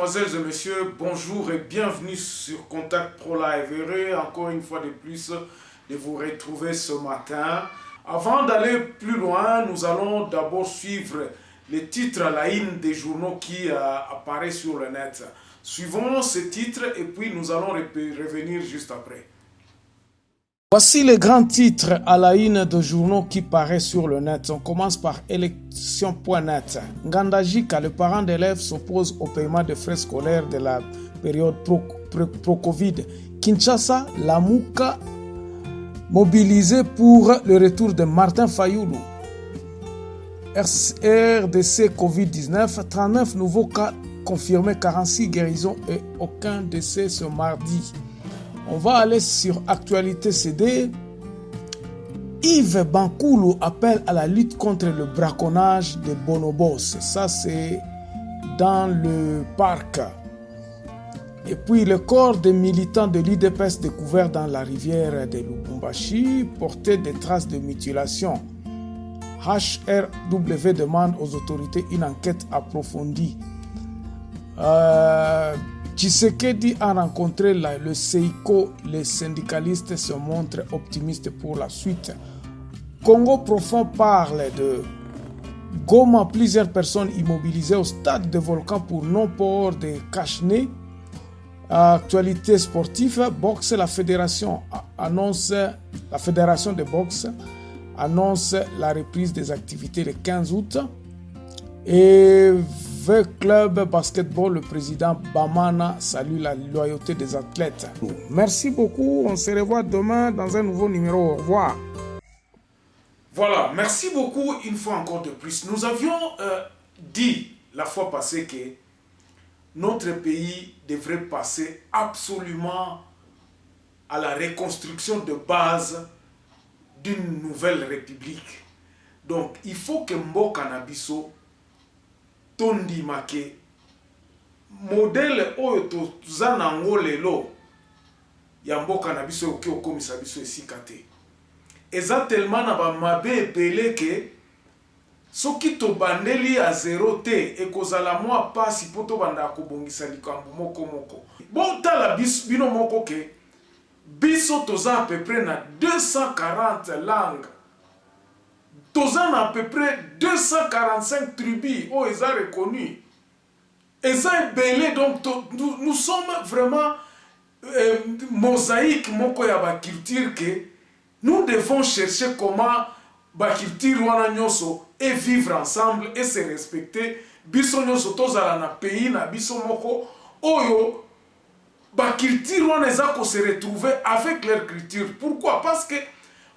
mesdemoiselles et messieurs, bonjour et bienvenue sur Contact Pro Live. Heureux encore une fois de plus de vous retrouver ce matin. Avant d'aller plus loin, nous allons d'abord suivre les titres à la une des journaux qui apparaissent sur le net. Suivons ces titres et puis nous allons revenir juste après. Voici les grands titres à la une de journaux qui paraissent sur le net. On commence par élection.net. Ngandajika, le parent d'élèves, s'oppose au paiement des frais scolaires de la période pro-Covid. Kinshasa, la Mouka mobilisée pour le retour de Martin Fayoulou. RDC Covid-19, 39 nouveaux cas confirmés, 46 guérisons et aucun décès ce mardi. On va aller sur Actualité CD. Yves Bankoulou appelle à la lutte contre le braconnage des bonobos. Ça, c'est dans le parc. Et puis, le corps des militants de l'UDPS découvert dans la rivière de Lubumbashi portait des traces de mutilation. HRW demande aux autorités une enquête approfondie. Tshisekedi a rencontré le CEICO. Les syndicalistes se montrent optimistes pour la suite. Congo profond parle de Goma. Plusieurs personnes immobilisées au stade de Volcan pour non-port de cache-nez. Actualité sportive, boxe, la fédération de boxe annonce la reprise des activités le 15 août. Et Club Basketball, le président Bamana salue la loyauté des athlètes. Merci beaucoup, on se revoit demain dans un nouveau numéro. Au revoir. Voilà, merci beaucoup une fois encore de plus. Nous avions dit la fois passée que notre pays devrait passer absolument à la reconstruction de base d'une nouvelle république. Donc, il faut que Mboka Nabiso tondi make modèle oyo toza nango lelo ya mboka na biso oki okomisa biso esika te. Eza tellement na ba mabe ebele ke soki tobandeli ya zero te ekozala mwa pasi po tobanda kobongisa likambo moko moko. Botala bino moko ke biso toza à peu près na 240 langues. Toza à peu près 245 tribus où ils ont reconnu. Et ça est belé, donc nous sommes vraiment mosaïque moko ya ba culture que nous devons chercher comment ba culture wana nyoso et vivre ensemble et se respecter. Biso nyoso tozala na pays na biso moko oyo ba culture wana eza ko se retrouver avec leur culture. Pourquoi? Parce que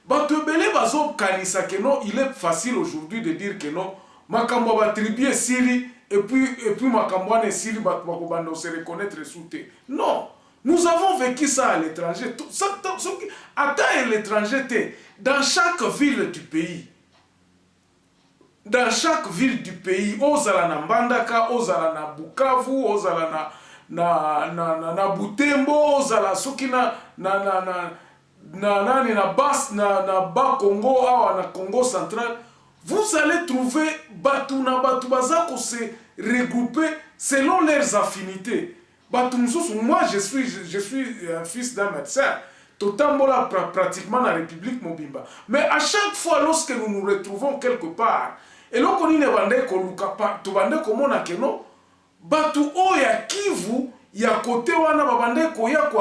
Batebele bazo kanisa que non, il est facile aujourd'hui de dire que non, makambo ba tribu Siri et puis makambo ne Siri bakobanda se reconnaître souté. Non, nous avons vécu ça à l'étranger. Attends l'étranger dans chaque ville du pays. Dans chaque ville du pays, ozala na Mbandaka, ozala na Bukavu, ozala na Butembo, ozala soki na bas Congo, na Congo central, vous allez trouver batu baza ko se regrouper selon leurs affinités. Moi je suis un fils d'un médecin. Totambola pratiquement la République Mobimba. Mais à chaque fois lorsque nous nous retrouvons quelque part, et là on ne bande ko luka to bande ko mona ke no batu oya Kivu ya côté wana babande ko ya ko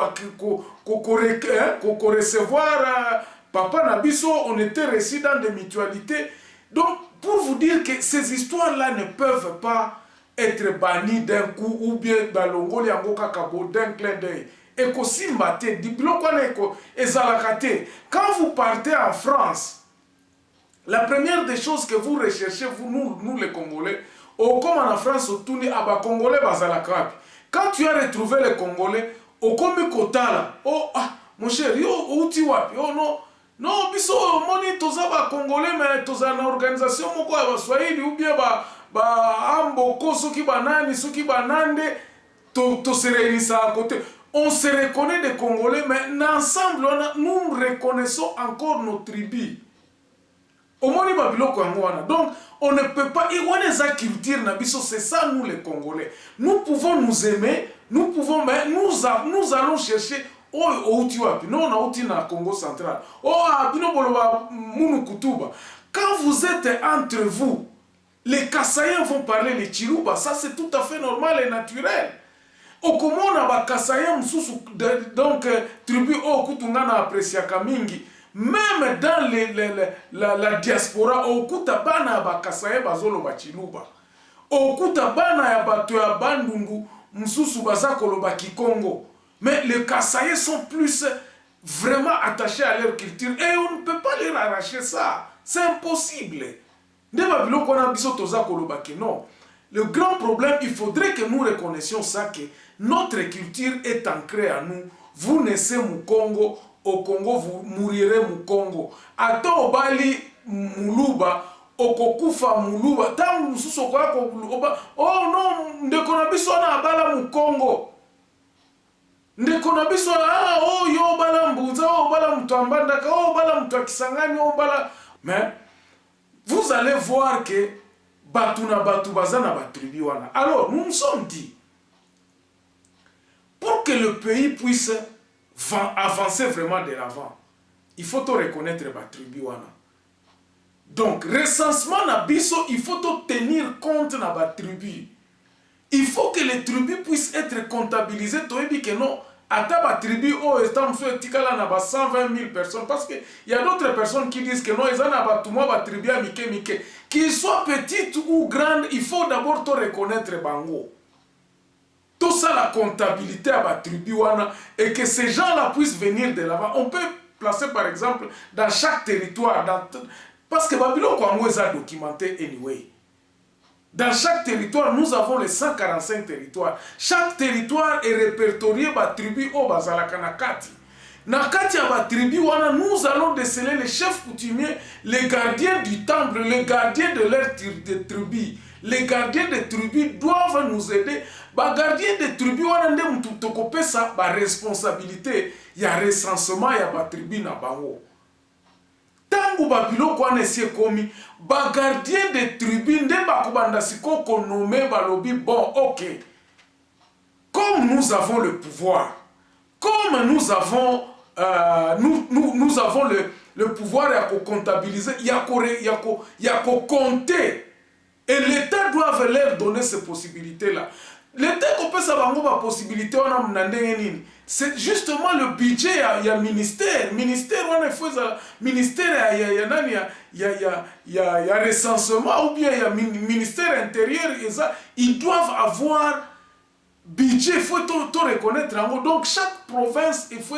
recevoir papa Nabiso, on était résidents de mutualité. Donc pour vous dire que ces histoires là ne peuvent pas être bannies d'un coup ou bien balongoli yango kakabo d'un clin d'œil. Et ko simbate diplôme kwana ko ezalakate. Quand vous partez en France, la première des choses que vous recherchez nous les Congolais, comme en France autouni aba Congolais bazalakapi. Quand tu as retrouvé les Congolais, au komi kotala, oh ah, mon cher, yo outi wapi, oh non, biso moni toza ba Congolais mais toza na organisation moko ya ba Swahili ou bien ba amboko soki banani soki banande to se réunissent à côté. On se reconnaît des Congolais mais ensemble nous reconnaissons encore nos tribus. Omoni babiloko yango wana. Donc, on ne peut pas... culture nabiso, c'est ça nous les Congolais. Nous pouvons nous aimer, nous pouvons... Mais nous allons chercher... Oh, outi wapi. Non, on a outi na Congo central. Oh, abino boloba munu kutuba. Quand vous êtes entre vous, les Kassaïens vont parler les Chiluba. Ça, c'est tout à fait normal et naturel. Au comment on a Kassaïens, donc, tribu au Kutungana appréciaka mingi. Même dans la diaspora, au Kutabana Bakassaïens bazolo bachiluba. Au Kutabana ya bato ya bandungu, msusu bazakolo bakikongo. Mais les Kassaïens sont plus vraiment attachés à leur culture et on ne peut pas leur arracher ça. C'est impossible. Non. Le grand problème, il faudrait que nous reconnaissions ça, que notre culture est ancrée à nous. Vous naissez au Congo, vous mourirez au Congo. Ato obali muluba, okokufa muluba. Tangu mususu kwa oh non, ndekona biso na abala mu Congo. Ndekona biso oh yo bala mbuza, oh bala mtu ambandaka, oh bala mtu akisangani, oh bala. Mais vous allez voir que Batuna Batu Bazana Batribi wana. Alors, nous nous sommes dit, pour que le pays puisse avancer vraiment de l'avant, il faut reconnaître Batribi wana. Donc, recensement na biso, il faut tenir compte na Batribi. Il faut que les tribus puissent être comptabilisées. Toebi que non, Ataba tribu oh estamso tikala na ba 120 000 personnes parce que il y a d'autres personnes qui disent que non ils en a ba tout moi ba tribu à mike qu'ils soient petites ou grandes, il faut d'abord te reconnaître bango. Tout ça la comptabilité à ba tribu wana et que ces gens-là puissent venir de l'avant. On peut placer par exemple dans chaque territoire parce que Babylone Congo est documenté anyway. Dans chaque territoire, nous avons les 145 territoires. Chaque territoire est répertorié par tribu au Bazalakanakati. Nakati à tribu, nous allons déceler les chefs coutumiers, les gardiens du temple, les gardiens de leur tribu. Les gardiens des tribus doivent nous aider. Les gardiens des tribus, on a sa responsabilité. Il y a recensement, il y a tribu na bango. Tangu babilo kwa nesie komi, ba gardien de tribus nde bakubanda siko konome balobi bon ok. Comme nous avons le pouvoir, comme nous avons nous avons le pouvoir à comptabiliser, il y a compter et l'État doit leur donner ces possibilités là. L'État peut savoir la possibilité on a c'est justement le budget il y a ministère on a fait ministère il y a recensement ou bien il y a ministère intérieur et ça ils doivent avoir budget il faut tout reconnaître donc chaque province il faut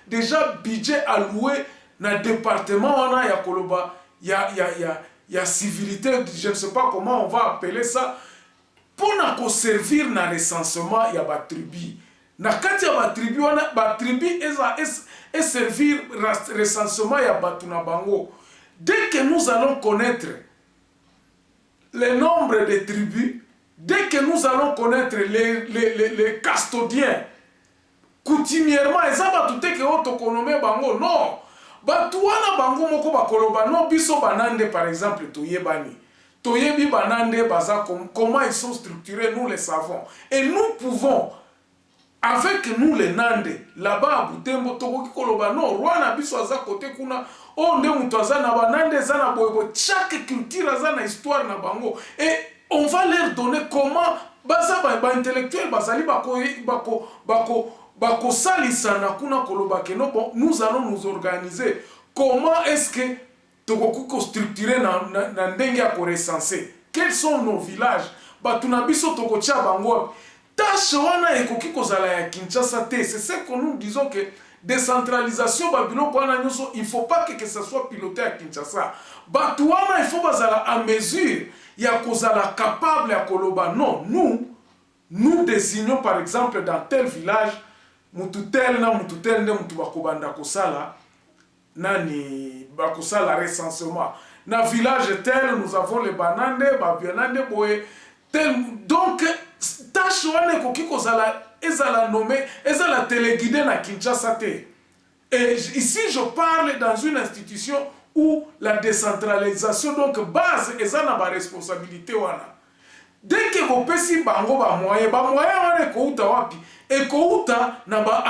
déjà budget alloué dans le département on a Koloba il y a civilité je ne sais pas comment on va appeler ça. Pour nous servir dans le recensement, il y a des tribus. Dans les tribus, et servir le recensement, il y a des bango. Dès que nous allons connaître le nombre de tribus, dès que nous allons connaître les custodiens, coutumièrement, ils ont tout que bango. Non. Batuana bango moko bakoloba no biso banande par exemple toyebani. Toyebi banande baza comment ils sont structurés, nous les savons. Et nous pouvons, avec nous les Nande, là-bas à Butembo, Togoki Koloba, non, Rwanda biso aza côté kuna, on de mutoza na banande zana boybo, chaque culture aza na histoire na bango. Et on va leur donner comment, baza ba intellectuel, bazali bako salisa na kuna Koloba ke no, bon, nous allons nous organiser. Comment est-ce que Togokuko structuré na ndenge ya korecenser. Quels sont nos villages? Batunabiso tokocha bango. Tâche wana ekoki kozala ya Kinshasa te. C'est ce que nous disons que décentralisation Babylone kwana nyoso, il faut pas que ça soit piloté à Kinshasa. Batuana il faut bazala à mesure ya kozala capable ya koloba. Non, nous désignons par exemple dans tel village mututel na mututel nde mutu bakobanda kosala nani bakosala recensement na village tel nous avons les banande babianande boye tel donc tâche wana ekoki kozala ezala nommé ezala téléguidé na Kinshasa te. Et ici je parle dans une institution ou la décentralisation, donc base, et ça n'a pas responsabilité. Dès que vous pesi bango ba moyen wana ekouta wapi? Ekouta na ba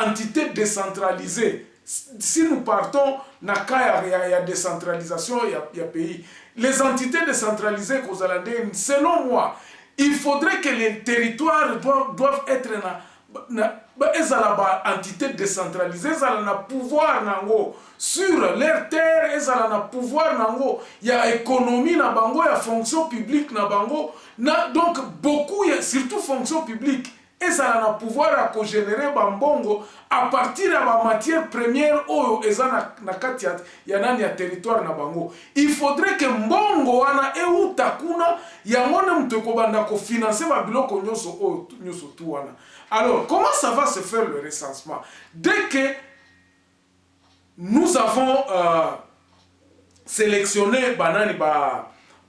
entité décentralisée. Si nous partons na cas ya décentralisation ya pays, les entités décentralisées selon moi, il faudrait que les territoires doivent être ezala entité décentralisée, ezala na pouvoir nango sur leur terre, ezala na pouvoir nango ya économie na bango, ya fonction publique na bango, donc beaucoup, surtout fonction publique, ezala na pouvoir à co-générer bambongo à partir de la matière première oyo ezana na kati ya nani ya territoire na bango. Il faudrait que mbongo wana euta kuna ya ngone mtoko banda ko financer ba biloko nyoso oyo nyoso tu wana. Alors, comment ça va se faire le recensement? Dès que nous avons sélectionné banani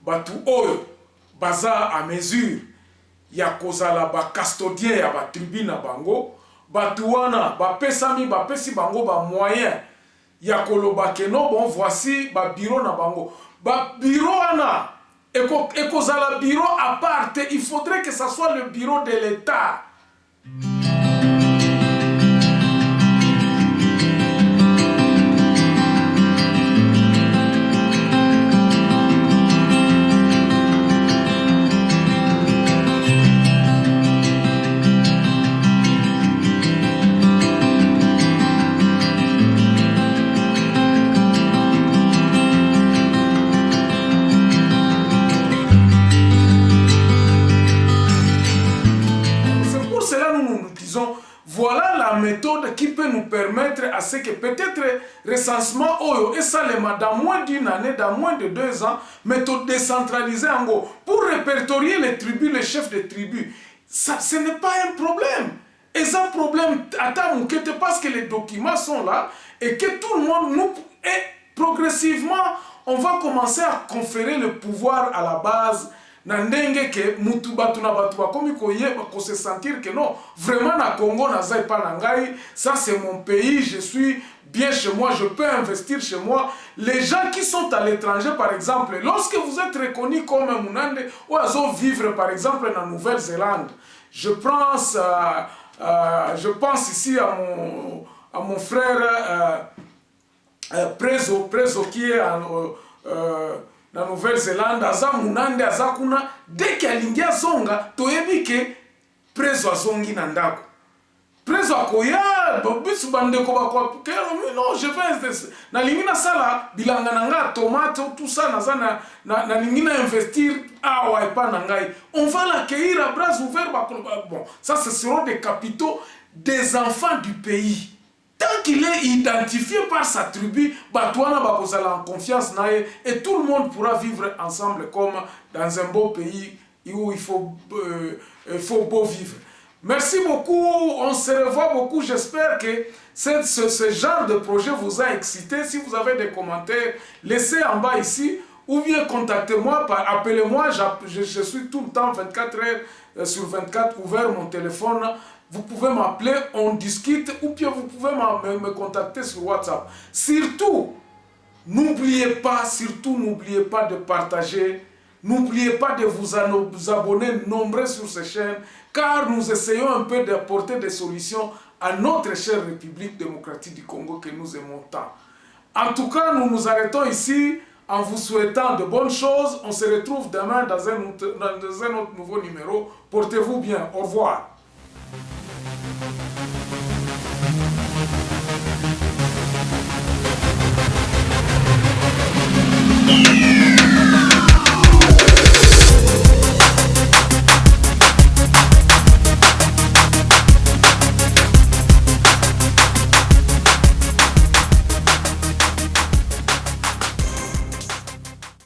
batu oyo baza à mesure ya kozala ba custodien ya ba tribu na bango, batu wana bapesi bango ba moyen ya koloba ke no bon voici ba bureau na bango. Ba bureau wana ekozala bureau à part, il faudrait que ça soit le bureau de l'État. Voilà la méthode qui peut nous permettre à ce que peut-être recensement oyo et ça dans moins d'une année, dans moins de 2 ans, méthode décentralisée en gros, pour répertorier les tribus, les chefs de tribus. Ça, ce n'est pas un problème. Et ça problème, attends, parce que les documents sont là et que tout le monde nous... Et progressivement, on va commencer à conférer le pouvoir à la base. Nandenge ke mutu batu na batu bakomi ko se sentir que non, vraiment na Congo na zai pa na ngai, ça c'est mon pays, je suis bien chez moi, je peux investir chez moi. Les gens qui sont à l'étranger par exemple, lorsque vous êtes reconnu comme un Munande ou azo vivre par exemple en Nouvelle-Zélande, je pense ici à mon frère Prezo qui est na Nouvelle-Zélande, aza Munande, aza kuna, dès qu'il y a zonga, toyebi ke Prezo azongi na ndako. Prezo akoya, bisu bandeko bakwa, non, je vais, na lingina sala, bilanga nanga, tomate, tout ça, na lingina investir, awa epa nangai. On va l'accueillir à bras ouverts, bon, ça ce seront des capitaux des enfants du pays. Tant qu'il est identifié par sa tribu, Batouana va en confiance et tout le monde pourra vivre ensemble comme dans un beau pays où il faut beau vivre. Merci beaucoup, on se revoit beaucoup. J'espère que ce genre de projet vous a excité. Si vous avez des commentaires, laissez en bas ici ou bien contactez-moi, appelez-moi. Je suis tout le temps 24 heures sur 24 ouvert mon téléphone. Vous pouvez m'appeler, on discute, ou bien vous pouvez me contacter sur WhatsApp. Surtout, n'oubliez pas de partager, n'oubliez pas de vous abonner nombreux sur ces chaînes, car nous essayons un peu d'apporter des solutions à notre chère République démocratique du Congo que nous aimons tant. En tout cas, nous nous arrêtons ici en vous souhaitant de bonnes choses. On se retrouve demain dans un autre nouveau numéro. Portez-vous bien. Au revoir.